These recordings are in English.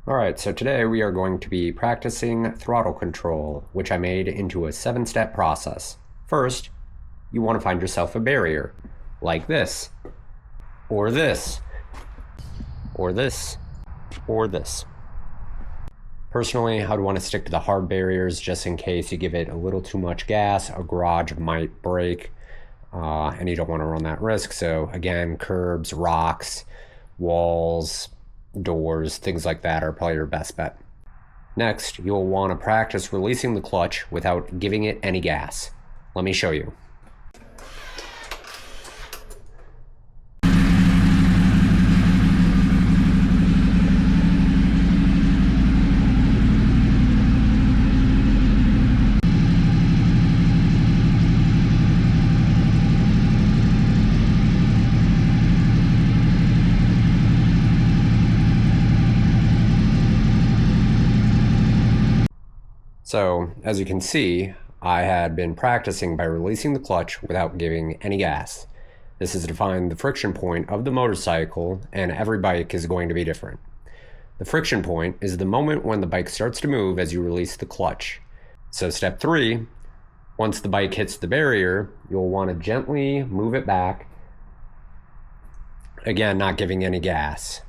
Alright, so today we are going to be practicing throttle control, which I made into a 7-step process. First, you want to find yourself a barrier, like this, or this, or this, or this. Personally, I'd want to stick to the hard barriers just in case you give it a little too much gas, a garage might break, and you don't want to run that risk. So again, curbs, rocks, walls, doors, things like that are probably your best bet. Next, you'll want to practice releasing the clutch without giving it any gas. Let me show you. So, as you can see, I had been practicing by releasing the clutch without giving any gas. This is to find the friction point of the motorcycle, and every bike is going to be different. The friction point is the moment when the bike starts to move as you release the clutch. So step 3, once the bike hits the barrier, you'll want to gently move it back, again not giving any gas,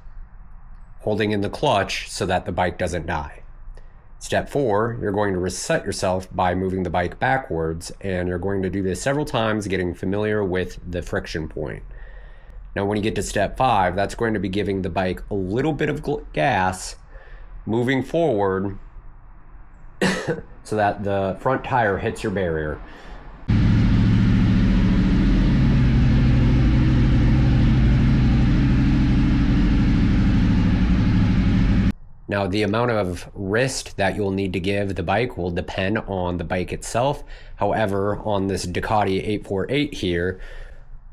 holding in the clutch so that the bike doesn't die. Step 4, you're going to reset yourself by moving the bike backwards, and you're going to do this several times, getting familiar with the friction point. Now when you get to step 5, that's going to be giving the bike a little bit of gas, moving forward so that the front tire hits your barrier. Now, the amount of wrist that you'll need to give the bike will depend on the bike itself. However, on this Ducati 848 here,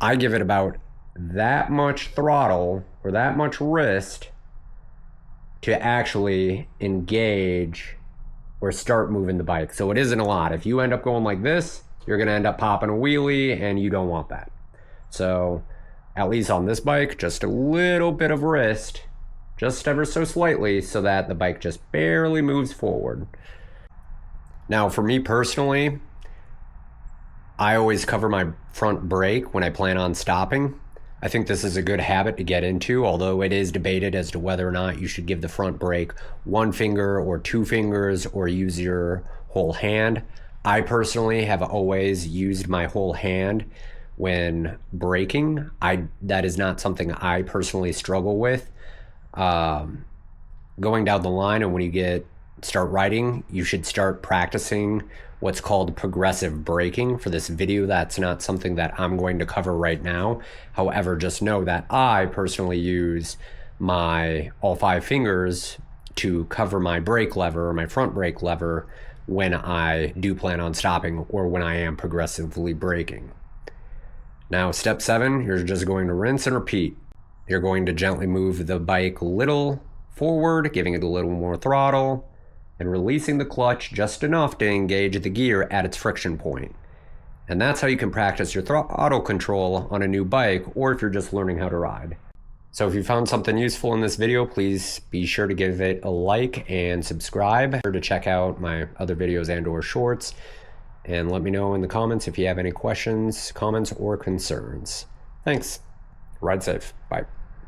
I give it about that much throttle or that much wrist to actually engage or start moving the bike. So it isn't a lot. If you end up going like this, you're gonna end up popping a wheelie, and you don't want that. So at least on this bike, just a little bit of wrist, just ever so slightly, so that the bike just barely moves forward. Now for me personally, I always cover my front brake when I plan on stopping. I think this is a good habit to get into, although it is debated as to whether or not you should give the front brake 1 finger or 2 fingers or use your whole hand. I personally have always used my whole hand when braking. That is not something I personally struggle with. Going down the line, and when you start riding, you should start practicing what's called progressive braking. For this video, that's not something that I'm going to cover right now. However, just know that I personally use my all 5 fingers to cover my brake lever, or my front brake lever, when I do plan on stopping or when I am progressively braking. Now, step 7, you're just going to rinse and repeat. You're going to gently move the bike a little forward, giving it a little more throttle, and releasing the clutch just enough to engage the gear at its friction point. And that's how you can practice your throttle control on a new bike, or if you're just learning how to ride. So if you found something useful in this video, please be sure to give it a like and subscribe. Be sure to check out my other videos and/or shorts, and let me know in the comments if you have any questions, comments, or concerns. Thanks. Ride safe. Bye.